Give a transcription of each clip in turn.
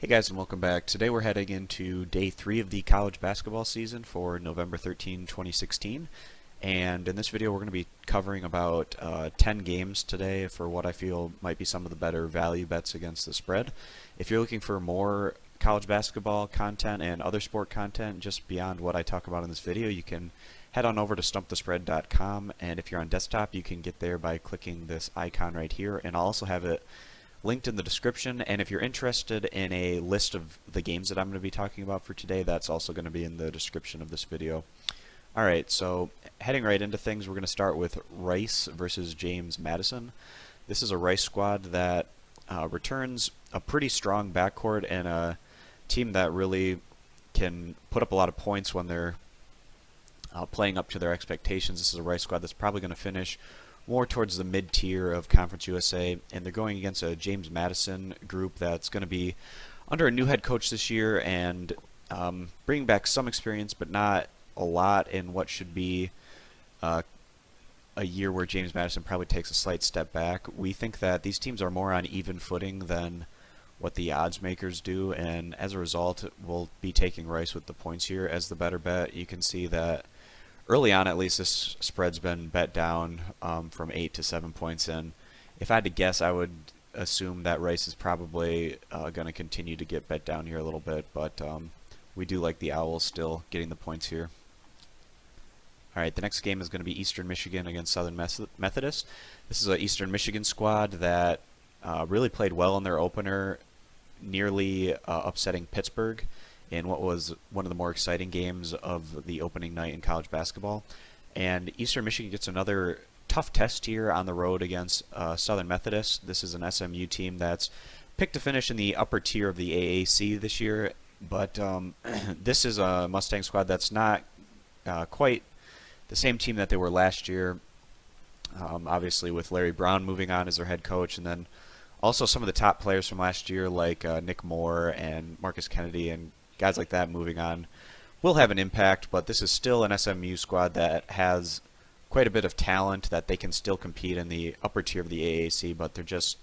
Hey guys, and welcome back. Today we're heading into day 3 of the college basketball season for November 13, 2016. And in this video we're going to be covering about 10 games today for what I feel might be some of the better value bets against the spread. If you're looking for more college basketball content and other sport content just beyond what I talk about in this video, you can head on over to stumpthespread.com, and if you're on desktop you can get there by clicking this icon right here, and I'll also have it linked in the description. And if you're interested in a list of the games that I'm going to be talking about for today, that's also going to be in the description of this video. Alright, so heading right into things, we're going to start with Rice versus James Madison. This is a Rice squad that returns a pretty strong backcourt and a team that really can put up a lot of points when they're playing up to their expectations. This is a Rice squad that's probably going to finish more towards the mid-tier of Conference USA, and they're going against a James Madison group that's going to be under a new head coach this year and bringing back some experience, but not a lot in what should be a year where James Madison probably takes a slight step back. We think that these teams are more on even footing than what the odds makers do, and as a result we'll be taking Rice with the points here as the better bet. You can see that early on, at least, this spread's been bet down from 8 to 7 points, and if I had to guess, I would assume that Rice is probably going to continue to get bet down here a little bit, but we do like the Owls still getting the points here. Alright, the next game is going to be Eastern Michigan against Southern Methodist. This is an Eastern Michigan squad that really played well in their opener, nearly upsetting Pittsburgh in what was one of the more exciting games of the opening night in college basketball. And Eastern Michigan gets another tough test here on the road against Southern Methodist. This is an SMU team that's picked to finish in the upper tier of the AAC this year, but this is a Mustang squad that's not quite the same team that they were last year, obviously with Larry Brown moving on as their head coach, and then also some of the top players from last year like Nick Moore and Marcus Kennedy and guys like that moving on will have an impact, but this is still an SMU squad that has quite a bit of talent that they can still compete in the upper tier of the AAC, but they're just,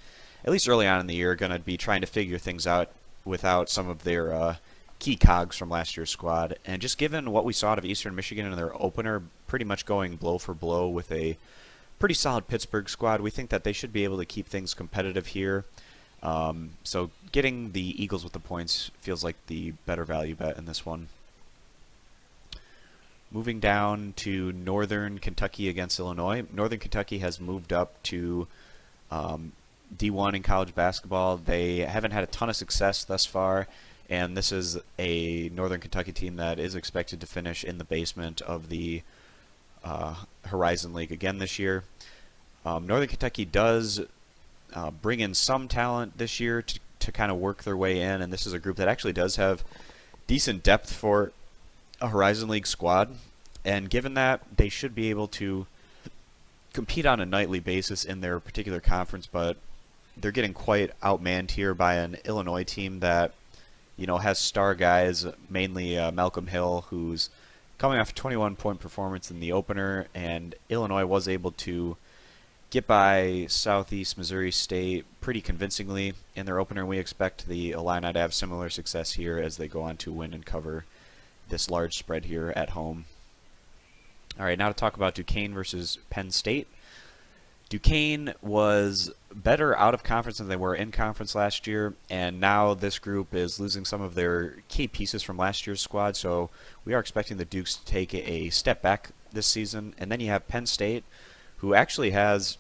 at least early on in the year, going to be trying to figure things out without some of their key cogs from last year's squad. And just given what we saw out of Eastern Michigan in their opener, pretty much going blow for blow with a pretty solid Pittsburgh squad, we think that they should be able to keep things competitive here. So getting the Eagles with the points feels like the better value bet in this one. Moving down to Northern Kentucky against Illinois. Northern Kentucky has moved up to D1 in college basketball. They haven't had a ton of success thus far, and this is a Northern Kentucky team that is expected to finish in the basement of the Horizon League again this year. Northern Kentucky does bring in some talent this year to kind of work their way in, and this is a group that actually does have decent depth for a Horizon League squad, and given that, they should be able to compete on a nightly basis in their particular conference, but they're getting quite outmanned here by an Illinois team that, you know, has star guys, mainly Malcolm Hill, who's coming off a 21-point performance in the opener, and Illinois was able to get by Southeast Missouri State pretty convincingly in their opener, and we expect the Illini to have similar success here as they go on to win and cover this large spread here at home. Alright, now to talk about Duquesne versus Penn State. Duquesne was better out of conference than they were in conference last year, and now this group is losing some of their key pieces from last year's squad, so we are expecting the Dukes to take a step back this season. And then you have Penn State, who actually has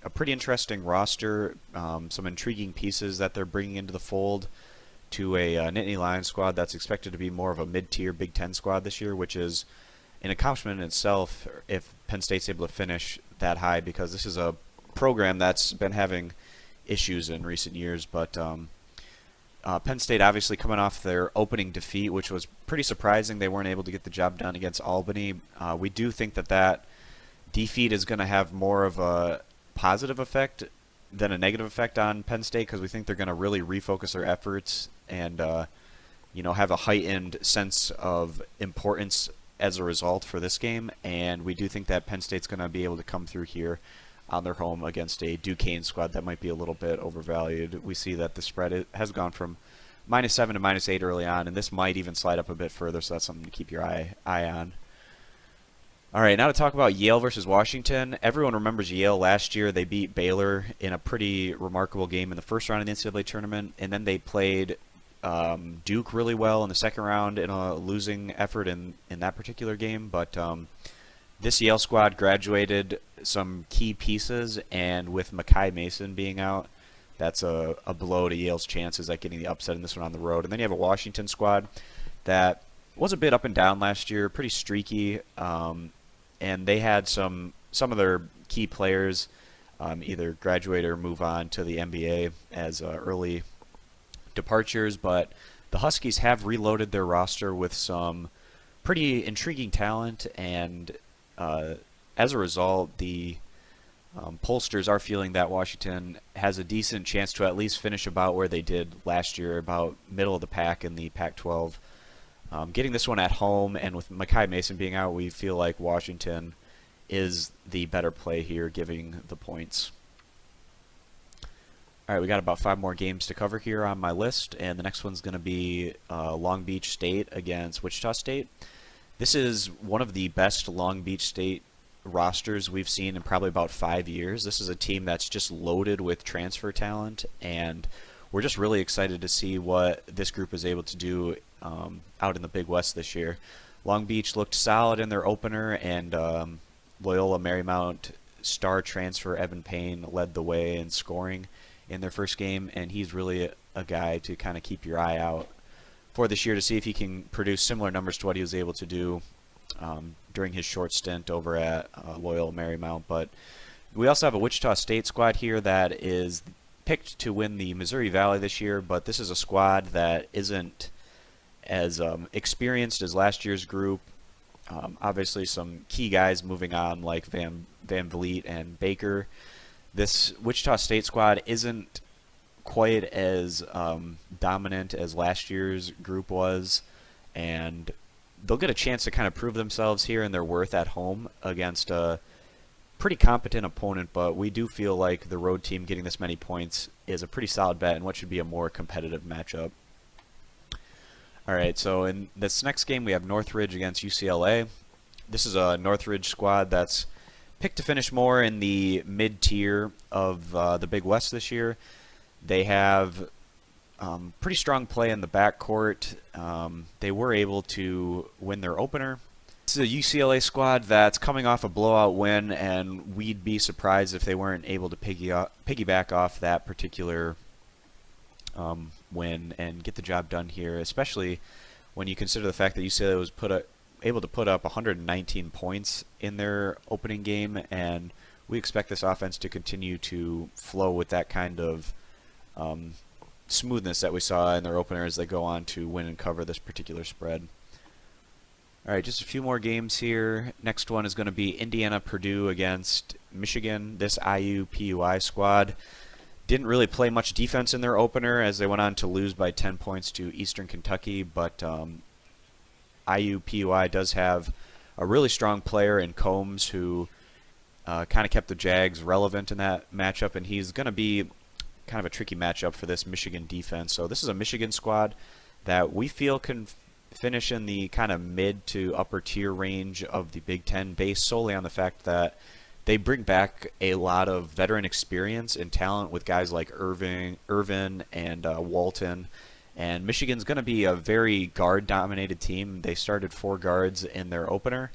a pretty interesting roster, some intriguing pieces that they're bringing into the fold to a Nittany Lions squad that's expected to be more of a mid-tier Big Ten squad this year, which is an accomplishment in itself if Penn State's able to finish that high, because this is a program that's been having issues in recent years. But Penn State obviously coming off their opening defeat, which was pretty surprising. They weren't able to get the job done against Albany. We do think that defeat is going to have more of a positive effect than a negative effect on Penn State, because we think they're going to really refocus their efforts and have a heightened sense of importance as a result for this game. And we do think that Penn State's going to be able to come through here on their home against a Duquesne squad that might be a little bit overvalued. We see that the spread has gone from -7 to -8 early on, and this might even slide up a bit further, so that's something to keep your eye on. All right, now to talk about Yale versus Washington. Everyone remembers Yale last year. They beat Baylor in a pretty remarkable game in the first round of the NCAA tournament, and then they played Duke really well in the second round in a losing effort in that particular game. But this Yale squad graduated some key pieces, and with Makai Mason being out, that's a blow to Yale's chances at getting the upset in this one on the road. And then you have a Washington squad that was a bit up and down last year, pretty streaky, and they had some of their key players either graduate or move on to the NBA as early departures. But the Huskies have reloaded their roster with some pretty intriguing talent, and as a result, the pollsters are feeling that Washington has a decent chance to at least finish about where they did last year, about middle of the pack in the Pac-12. Getting this one at home, and with Makai Mason being out, we feel like Washington is the better play here, giving the points. All right, we got about 5 more games to cover here on my list, and the next one's going to be Long Beach State against Wichita State. This is one of the best Long Beach State rosters we've seen in probably about 5 years. This is a team that's just loaded with transfer talent, and we're just really excited to see what this group is able to do out in the Big West this year. Long Beach looked solid in their opener, and Loyola Marymount star transfer Evan Payne led the way in scoring in their first game, and he's really a guy to kind of keep your eye out for this year to see if he can produce similar numbers to what he was able to do during his short stint over at Loyola Marymount. But we also have a Wichita State squad here that is picked to win the Missouri Valley this year, but this is a squad that isn't as experienced as last year's group. Obviously some key guys moving on like Van Vliet and Baker. This Wichita State squad isn't quite as dominant as last year's group was, and they'll get a chance to kind of prove themselves here and their worth at home against a pretty competent opponent, but we do feel like the road team getting this many points is a pretty solid bet in what should be a more competitive matchup. All right, so in this next game we have Northridge against UCLA. This is a Northridge squad that's picked to finish more in the mid-tier of the Big West this year. They have pretty strong play in the backcourt. They were able to win their opener. This is a UCLA squad that's coming off a blowout win, and we'd be surprised if they weren't able to piggyback off that particular win and get the job done here, especially when you consider the fact that UCLA was able to put up 119 points in their opening game, and we expect this offense to continue to flow with that kind of smoothness that we saw in their opener as they go on to win and cover this particular spread. All right, just a few more games here. Next one is going to be Indiana-Purdue against Michigan. This IUPUI squad didn't really play much defense in their opener as they went on to lose by 10 points to Eastern Kentucky, but IUPUI does have a really strong player in Combs who kind of kept the Jags relevant in that matchup, and he's going to be kind of a tricky matchup for this Michigan defense. So this is a Michigan squad that we feel can finish in the kind of mid to upper tier range of the Big Ten, based solely on the fact that they bring back a lot of veteran experience and talent with guys like Irvin and Walton. And Michigan's going to be a very guard-dominated team. They started 4 guards in their opener.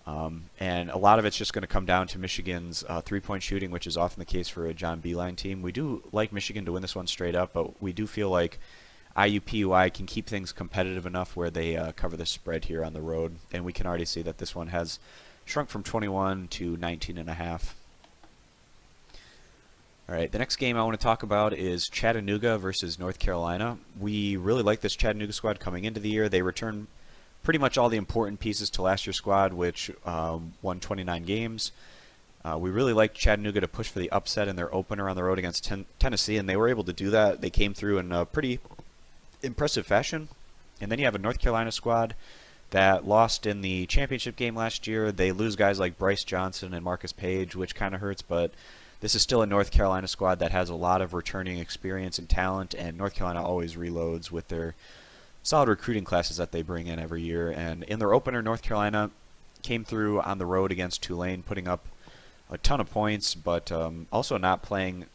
And a lot of it's just going to come down to Michigan's three-point shooting, which is often the case for a John Beilein team. We do like Michigan to win this one straight up, but we do feel like IUPUI can keep things competitive enough where they cover the spread here on the road. And we can already see that this one has shrunk from 21 to 19.5. All right, the next game I want to talk about is Chattanooga versus North Carolina. We really like this Chattanooga squad coming into the year. They returned pretty much all the important pieces to last year's squad, which won 29 games. We really liked Chattanooga to push for the upset in their opener on the road against Tennessee, and they were able to do that. They came through in a pretty impressive fashion. And then you have a North Carolina squad that lost in the championship game last year. They lose guys like Bryce Johnson and Marcus Page, which kind of hurts, but this is still a North Carolina squad that has a lot of returning experience and talent, and North Carolina always reloads with their solid recruiting classes that they bring in every year. And in their opener, North Carolina came through on the road against Tulane, putting up a ton of points, but also not playing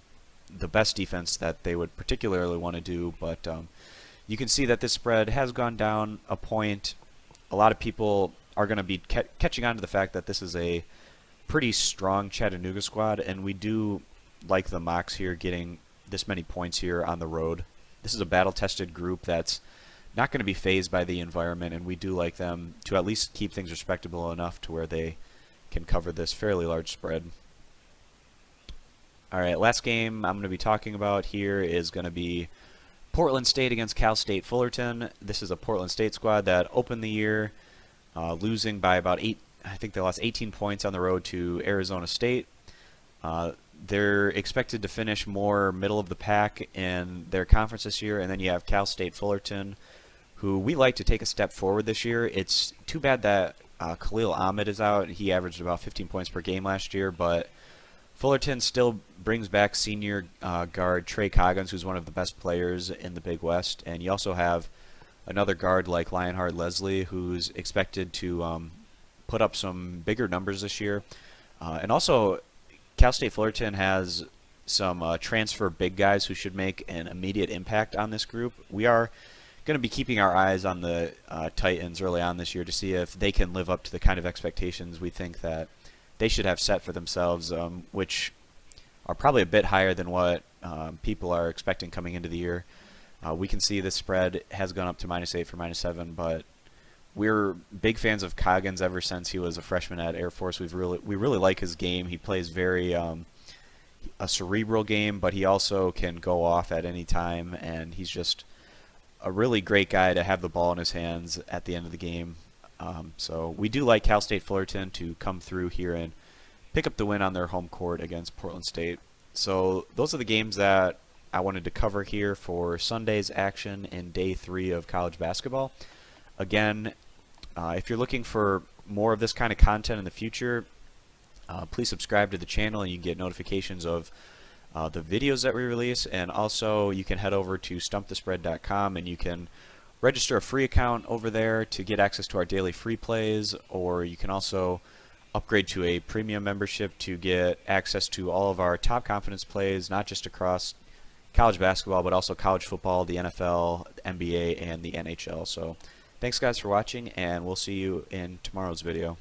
the best defense that they would particularly want to do. But you can see that this spread has gone down a point. A lot of people are going to be catching on to the fact that this is a pretty strong Chattanooga squad, and we do like the mocks here getting this many points here on the road. This is a battle-tested group that's not going to be fazed by the environment, and we do like them to at least keep things respectable enough to where they can cover this fairly large spread. Alright, last game I'm going to be talking about here is going to be Portland State against Cal State Fullerton. This is a Portland State squad that opened the year losing by about I think they lost 18 points on the road to Arizona State. They're expected to finish more middle of the pack in their conference this year, and then you have Cal State Fullerton, who we like to take a step forward this year. It's too bad that Khalil Ahmed is out. He averaged about 15 points per game last year, but Fullerton still brings back senior guard Trey Coggins, who's one of the best players in the Big West, and you also have another guard like Lionheart Leslie, who's expected to put up some bigger numbers this year. And also, Cal State Fullerton has some transfer big guys who should make an immediate impact on this group. We are going to be keeping our eyes on the Titans early on this year to see if they can live up to the kind of expectations we think that they should have set for themselves, which are probably a bit higher than what people are expecting coming into the year. We can see this spread has gone up to -8 for -7, but we're big fans of Coggins ever since he was a freshman at Air Force. We really like his game. He plays very a cerebral game, but he also can go off at any time, and he's just a really great guy to have the ball in his hands at the end of the game. So we do like Cal State Fullerton to come through here and pick up the win on their home court against Portland State. So those are the games that I wanted to cover here for Sunday's action in day 3 of college basketball. Again, if you're looking for more of this kind of content in the future, please subscribe to the channel and you can get notifications of the videos that we release. And also you can head over to stumpthespread.com and you can register a free account over there to get access to our daily free plays, or you can also upgrade to a premium membership to get access to all of our top confidence plays, not just across college basketball, but also college football, the NFL, the NBA, and the NHL. So thanks guys for watching, and we'll see you in tomorrow's video.